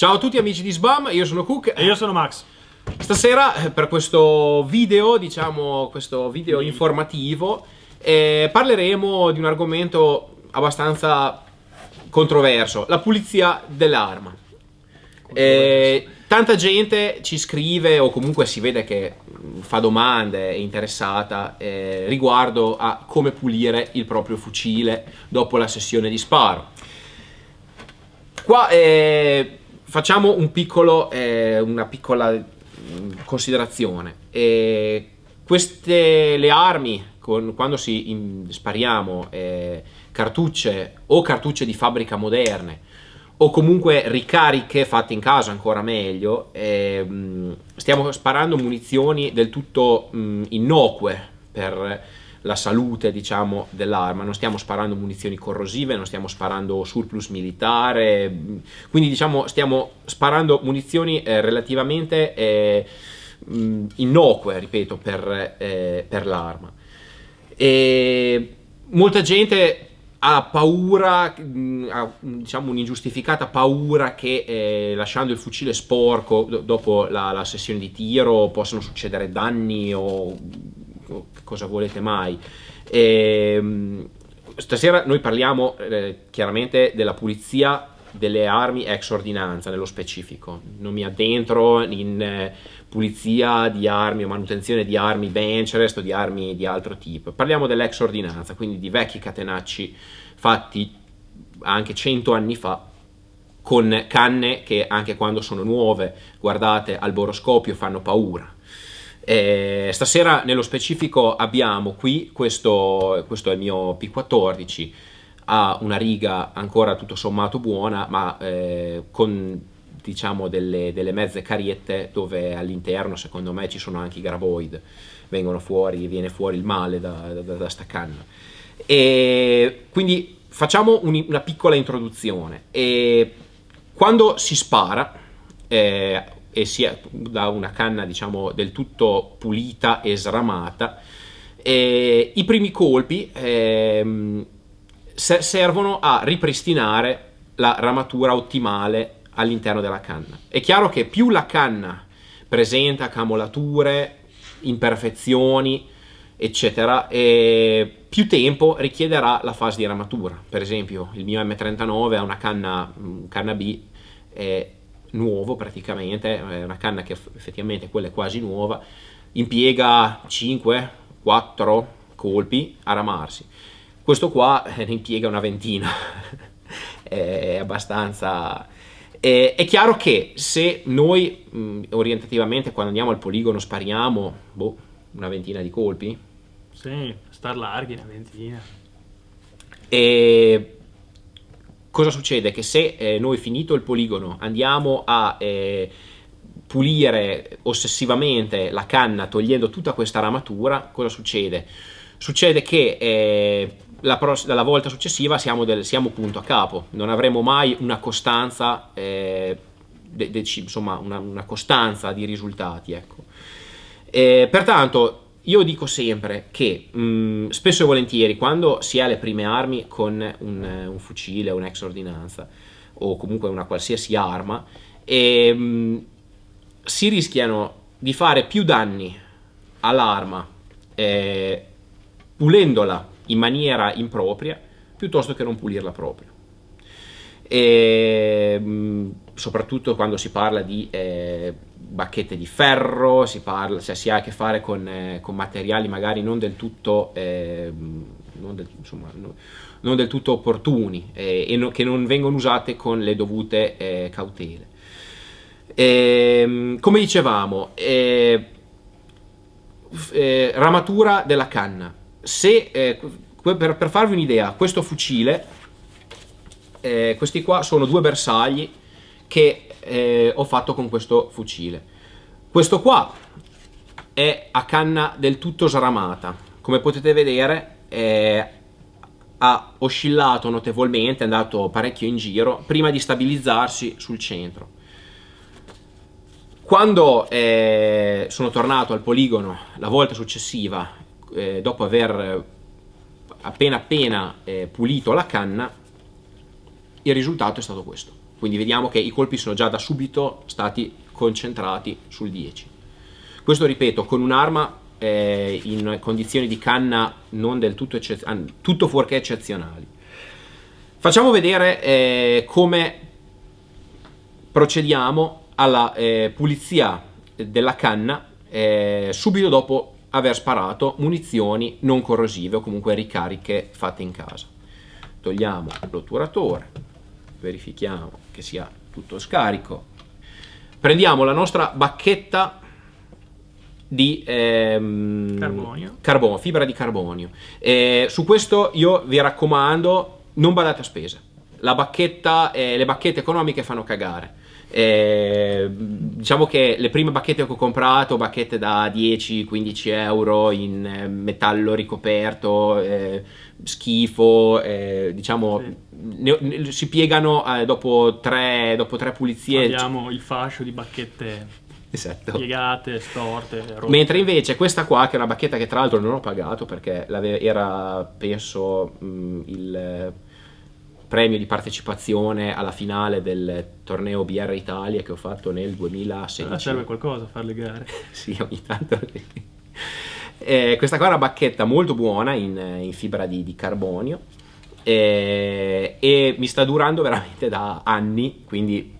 Ciao a tutti amici di SBAM, io sono Cook e io sono Max. Stasera per questo video, informativo, parleremo di un argomento abbastanza controverso, la pulizia dell'arma. Tanta gente ci scrive o comunque si vede che fa domande, è interessata riguardo a come pulire il proprio fucile dopo la sessione di sparo. Qua facciamo una piccola considerazione. Le armi, quando spariamo cartucce di fabbrica moderne o comunque ricariche fatte in casa, ancora meglio, stiamo sparando munizioni del tutto innocue per la salute, diciamo, dell'arma. Non stiamo sparando munizioni corrosive, non stiamo sparando surplus militare, quindi diciamo stiamo sparando munizioni relativamente innocue, ripeto, per l'arma. Molta gente ha paura, diciamo un'ingiustificata paura che lasciando il fucile sporco dopo la sessione di tiro possano succedere danni o cosa volete mai. Stasera noi parliamo chiaramente della pulizia delle armi ex ordinanza nello specifico. Non mi addentro in pulizia di armi o manutenzione di armi bench rest o di armi di altro tipo. Parliamo dell'ex ordinanza, quindi di vecchi catenacci fatti anche 100 anni fa con canne che anche quando sono nuove, guardate al boroscopio, fanno paura. Stasera nello specifico abbiamo qui, questo è il mio P14, ha una riga ancora tutto sommato buona, ma con diciamo delle mezze cariette dove all'interno secondo me ci sono anche i graboid, viene fuori il male da sta canna. E quindi facciamo una piccola introduzione. Quando si spara e si è da una canna diciamo del tutto pulita e sramata, i primi colpi servono a ripristinare la ramatura ottimale all'interno della canna. È chiaro che più la canna presenta camolature, imperfezioni, eccetera, e più tempo richiederà la fase di ramatura. Per esempio il mio M39 ha una canna B nuovo praticamente, è una canna che effettivamente quella è quasi nuova, impiega 5-4 colpi a ramarsi. Questo qua ne impiega una ventina. È abbastanza. È chiaro che se noi orientativamente quando andiamo al poligono spariamo una ventina di colpi, sì, star larghi una ventina, e cosa succede? Che se noi finito il poligono andiamo a pulire ossessivamente la canna togliendo tutta questa ramatura, cosa succede? Succede che dalla volta successiva siamo punto a capo, non avremo mai una costanza, insomma una costanza di risultati, ecco. Pertanto io dico sempre che spesso e volentieri quando si ha le prime armi con un fucile, un'ex ordinanza o comunque una qualsiasi arma, si rischiano di fare più danni all'arma pulendola in maniera impropria piuttosto che non pulirla proprio. Soprattutto quando si parla di bacchette di ferro, si ha a che fare con materiali magari non del tutto non del tutto opportuni che non vengono usate con le dovute cautele. Come dicevamo, ramatura della canna. Per farvi un'idea, questo fucile, questi qua sono 2 bersagli che ho fatto con questo fucile. Questo qua è a canna del tutto sramata, come potete vedere ha oscillato notevolmente, è andato parecchio in giro prima di stabilizzarsi sul centro. Quando sono tornato al poligono la volta successiva, dopo aver appena pulito la canna, il risultato è stato questo. quindi vediamo che i colpi sono già da subito stati concentrati sul 10. Questo, ripeto, con un'arma in condizioni di canna non del tutto tutto fuorché eccezionali. Facciamo vedere come procediamo alla pulizia della canna subito dopo aver sparato munizioni non corrosive o comunque ricariche fatte in casa. Togliamo l'otturatore, verifichiamo che sia tutto scarico, prendiamo la nostra bacchetta di fibra di carbonio. Su questo io vi raccomando, non badate a spese. La bacchetta, le bacchette economiche fanno cagare. Diciamo che le prime bacchette che ho comprato, bacchette da 10-15 euro in metallo ricoperto, schifo, diciamo sì. Si piegano dopo tre pulizie. Abbiamo il fascio di bacchette, esatto, piegate, storte, rotte. Mentre invece questa qua, che è una bacchetta che tra l'altro non ho pagato perché era penso il premio di partecipazione alla finale del torneo BR Italia che ho fatto nel 2016. Serve qualcosa a fare le gare. Sì, ogni tanto. Questa qua è una bacchetta molto buona in fibra di carbonio e mi sta durando veramente da anni, quindi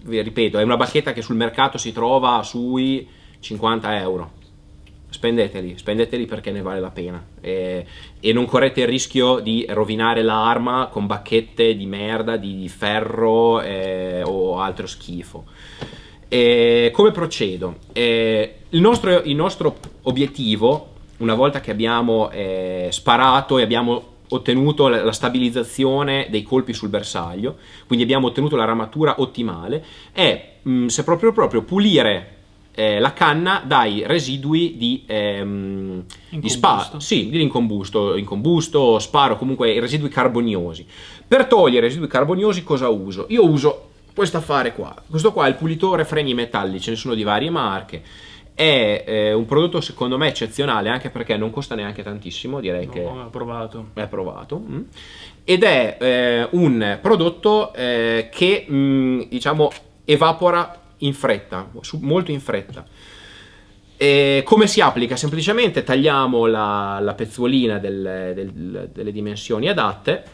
vi ripeto, è una bacchetta che sul mercato si trova sui 50 euro. Spendeteli perché ne vale la pena e non correte il rischio di rovinare l'arma con bacchette di merda, di ferro o altro schifo. Come procedo? Il nostro obiettivo, una volta che abbiamo sparato e abbiamo ottenuto la stabilizzazione dei colpi sul bersaglio, quindi abbiamo ottenuto la ramatura ottimale, è se proprio pulire la canna dai residui di sparo, sì, di incombusto, sparo, comunque i residui carboniosi. Per togliere i residui carboniosi cosa uso? Io uso questo affare qua. Questo qua è il pulitore freni metallici, ce ne sono di varie marche. È un prodotto secondo me eccezionale, anche perché non costa neanche tantissimo, direi che è approvato. È approvato. Ed è un prodotto che diciamo evapora in fretta, molto in fretta. Come si applica? Semplicemente tagliamo la pezzuolina delle dimensioni adatte.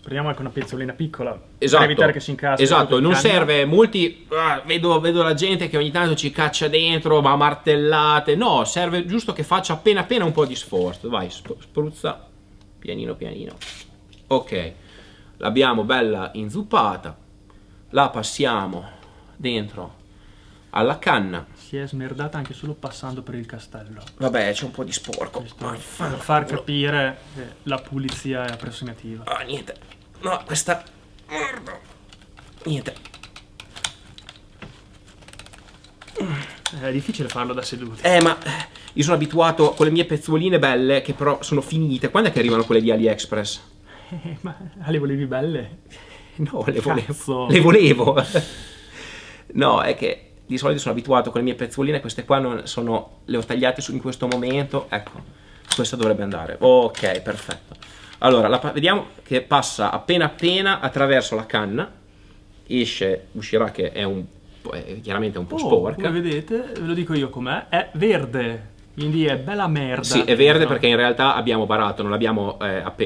Prendiamo anche una pezzolina piccola, esatto, per evitare che si incassi. Esatto, non serve, molti vedo la gente che ogni tanto ci caccia dentro, va a martellate. No, serve giusto che faccia appena un po' di sforzo. Vai, spruzza pianino. Ok, l'abbiamo bella inzuppata, la passiamo dentro alla canna. Si è smerdata anche solo passando per il castello. Vabbè, c'è un po' di sporco. Per far capire che la pulizia è approssimativa. Ah, niente. No, questa... Niente. È difficile farlo da seduti. Ma io sono abituato con le mie pezzuoline belle, che però sono finite. Quando è che arrivano quelle di AliExpress? Ma le volevi belle? No, le volevo. No, è che di solito sono abituato con le mie pezzuoline, queste qua le ho tagliate in questo momento. Ecco, questa dovrebbe andare. Ok, perfetto. Allora, vediamo che passa appena attraverso la canna. Uscirà che è chiaramente un po' sporca. Come vedete, ve lo dico io com'è, è verde. Quindi è bella merda. Sì, è verde perché in realtà abbiamo barato, non l'abbiamo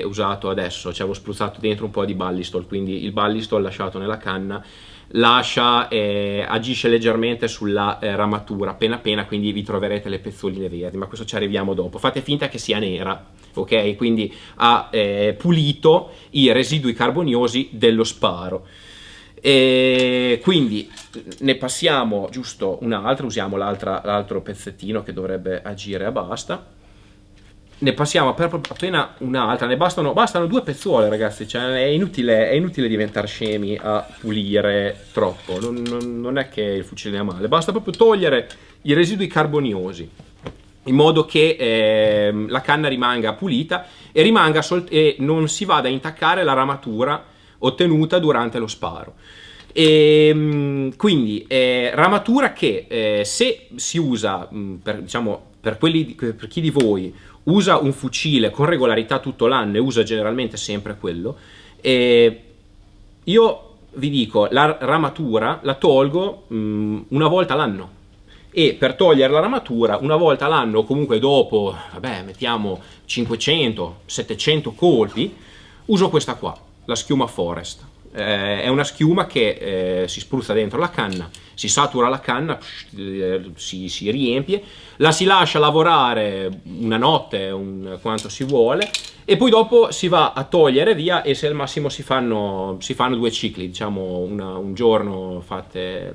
usato adesso, ci avevo spruzzato dentro un po' di Ballistol, quindi il Ballistol lasciato nella canna agisce leggermente sulla ramatura appena, quindi vi troverete le pezzoline verdi, ma questo ci arriviamo dopo. Fate finta che sia nera, ok? Quindi ha pulito i residui carboniosi dello sparo. Quindi ne passiamo giusto un'altra, usiamo l'altro pezzettino che dovrebbe agire a basta. Ne passiamo appena un'altra, bastano 2 pezzuole, ragazzi, cioè è inutile diventare scemi a pulire troppo, non è che il fucile è male, basta proprio togliere i residui carboniosi in modo che la canna rimanga pulita e non si vada a intaccare la ramatura ottenuta durante lo sparo. Quindi ramatura che se si usa per chi di voi usa un fucile con regolarità tutto l'anno e usa generalmente sempre quello, io vi dico, la ramatura la tolgo una volta l'anno. E per togliere la ramatura una volta l'anno, o comunque dopo, vabbè, mettiamo 500-700 colpi, uso questa qua, la schiuma Forest. È una schiuma che si spruzza dentro la canna, si satura la canna, si riempie, la si lascia lavorare una notte, quanto si vuole, e poi dopo si va a togliere via, e se al massimo si fanno 2 cicli, diciamo un giorno fatte,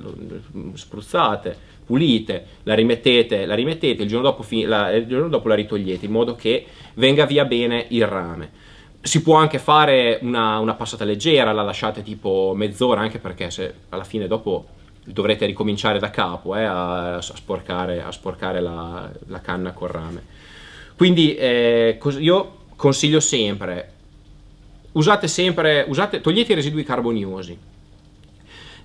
spruzzate, pulite, la rimettete, il giorno dopo la ritogliete, in modo che venga via bene il rame. Si può anche fare una passata leggera, la lasciate tipo mezz'ora, anche perché se alla fine dopo dovrete ricominciare da capo a sporcare la canna col rame. Quindi io consiglio sempre, togliete i residui carboniosi.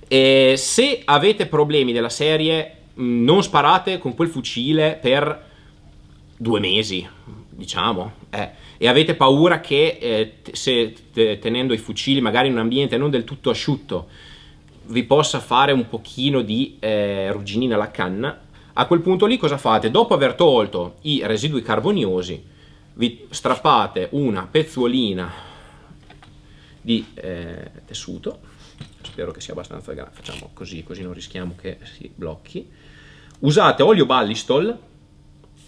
E se avete problemi della serie, non sparate con quel fucile per 2 mesi, diciamo, e avete paura che se tenendo i fucili magari in un ambiente non del tutto asciutto vi possa fare un pochino di ruggine alla canna, a quel punto lì cosa fate? Dopo aver tolto i residui carboniosi, vi strappate una pezzuolina di tessuto, spero che sia abbastanza grande, facciamo così non rischiamo che si blocchi. Usate olio Ballistol,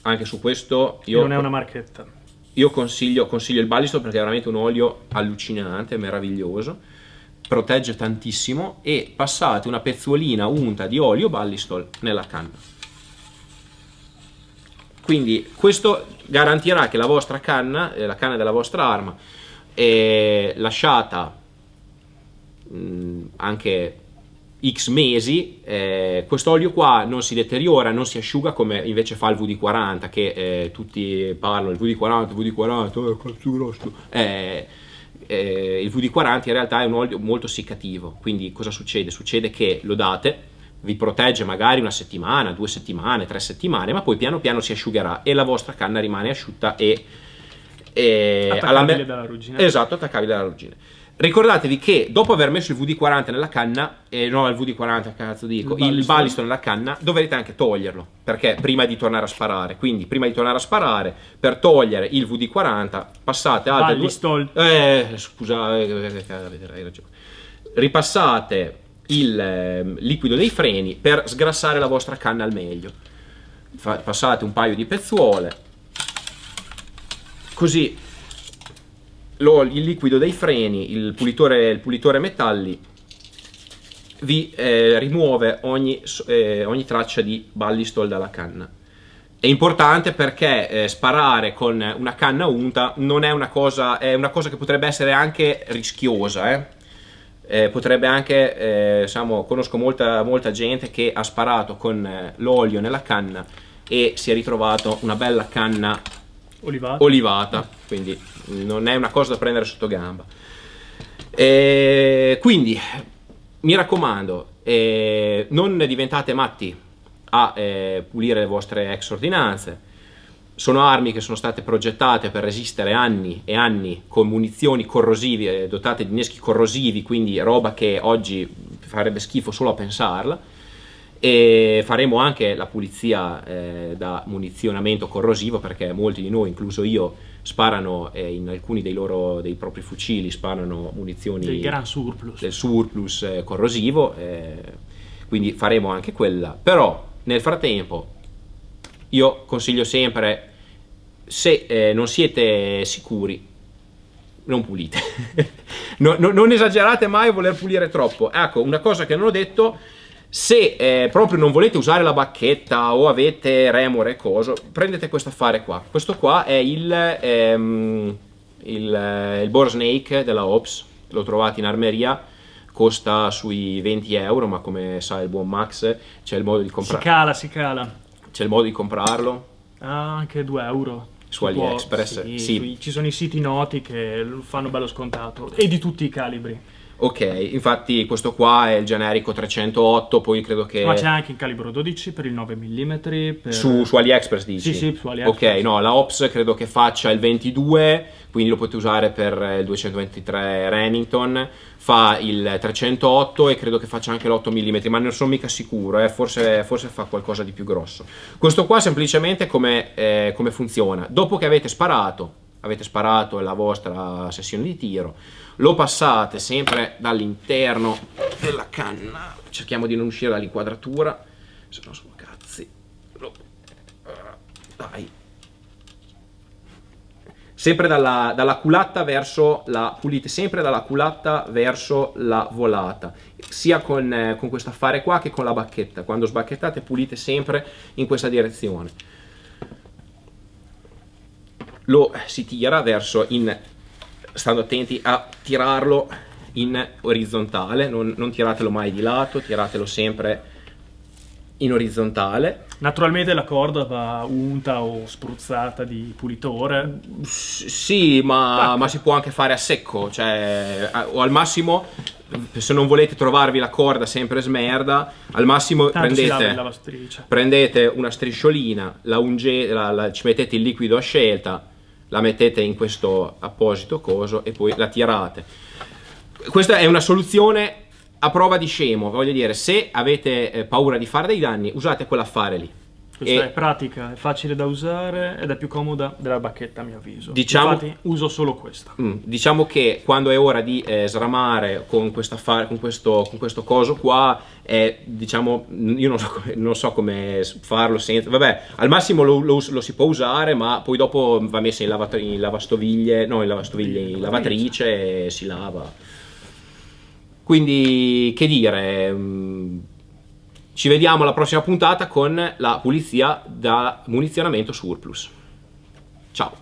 anche su questo non è una marchetta. Io consiglio il Ballistol perché è veramente un olio allucinante, meraviglioso, protegge tantissimo, e passate una pezzuolina unta di olio Ballistol nella canna. Quindi questo garantirà che la vostra canna, la canna della vostra arma, è lasciata anche X mesi, quest'olio qua non si deteriora, non si asciuga come invece fa il VD40, che tutti parlano, il VD40, cazzo grosso. Il VD40 in realtà è un olio molto seccativo, quindi cosa succede? Succede che lo date, vi protegge magari 1 settimana, 2 settimane, 3 settimane, ma poi piano piano si asciugherà e la vostra canna rimane asciutta e attaccabile dalla ruggine. Esatto, attaccabile dalla ruggine. Ricordatevi che dopo aver messo il VD40 nella canna, il Ballistol nella canna, dovrete anche toglierlo, perché prima di tornare a sparare, per togliere il VD40 passate altre Ballistol. Scusate, hai ragione. Ripassate il liquido dei freni per sgrassare la vostra canna al meglio. Passate un paio di pezzuole, così il liquido dei freni, il pulitore metalli vi rimuove ogni traccia di Ballistol dalla canna. È importante perché sparare con una canna unta non è una cosa, è una cosa che potrebbe essere anche rischiosa. Potrebbe anche, conosco molta gente che ha sparato con l'olio nella canna e si è ritrovato una bella canna olivata, quindi non è una cosa da prendere sotto gamba. Quindi mi raccomando, non diventate matti a pulire le vostre ex ordinanze. Sono armi che sono state progettate per resistere anni e anni con munizioni corrosive, dotate di inneschi corrosivi, quindi roba che oggi farebbe schifo solo a pensarla. E faremo anche la pulizia da munizionamento corrosivo, perché molti di noi, incluso io, sparano in alcuni dei propri fucili, sparano munizioni del surplus corrosivo, quindi faremo anche quella. Però nel frattempo io consiglio sempre, se non siete sicuri, non pulite. Non esagerate mai a voler pulire troppo. Ecco, una cosa che non ho detto: se proprio non volete usare la bacchetta o avete remore e coso, prendete questo affare qua. Questo qua è il Bore Snake della Ops, lo trovate in armeria, costa sui 20 euro, ma come sa il buon Max c'è il modo di comprarlo. Si cala. C'è il modo di comprarlo? Anche 2 euro. Su AliExpress? Sì. Ci sono i siti noti che lo fanno bello scontato, e di tutti i calibri. Ok, infatti questo qua è il generico 308, poi credo che... Ma c'è anche in calibro 12 per il 9 mm. Per... Su AliExpress dici? Sì, su AliExpress. Ok, no, la Ops credo che faccia il 22, quindi lo potete usare per il 223 Remington, fa il 308 e credo che faccia anche l'8 mm, ma non sono mica sicuro, forse fa qualcosa di più grosso. Questo qua semplicemente come funziona? Dopo che avete sparato la vostra sessione di tiro, lo passate sempre dall'interno della canna, cerchiamo di non uscire dall'inquadratura, se no sono cazzi, dai, sempre dalla culatta verso la, pulite sempre dalla culatta verso la volata, sia con questo affare qua che con la bacchetta. Quando sbacchettate pulite sempre in questa direzione, lo si tira verso stando attenti a tirarlo in orizzontale, non tiratelo mai di lato, tiratelo sempre in orizzontale. Naturalmente la corda va unta o spruzzata di pulitore. Sì, ma si può anche fare a secco, cioè, o al massimo, se non volete trovarvi la corda sempre smerda, al massimo prendete una strisciolina, ci mettete il liquido a scelta, la mettete in questo apposito coso e poi la tirate. Questa è una soluzione a prova di scemo, voglio dire, se avete paura di fare dei danni, usate quell'affare lì. Questa è pratica, è facile da usare ed è più comoda della bacchetta, a mio avviso. Infatti uso solo questa. Diciamo che quando è ora di sramare con questo coso qua, diciamo, io non so come farlo senza. Vabbè, al massimo lo si può usare, ma poi dopo va messo in lavatrice e si lava. Quindi, che dire, ci vediamo alla prossima puntata con la pulizia da munizionamento surplus. Ciao!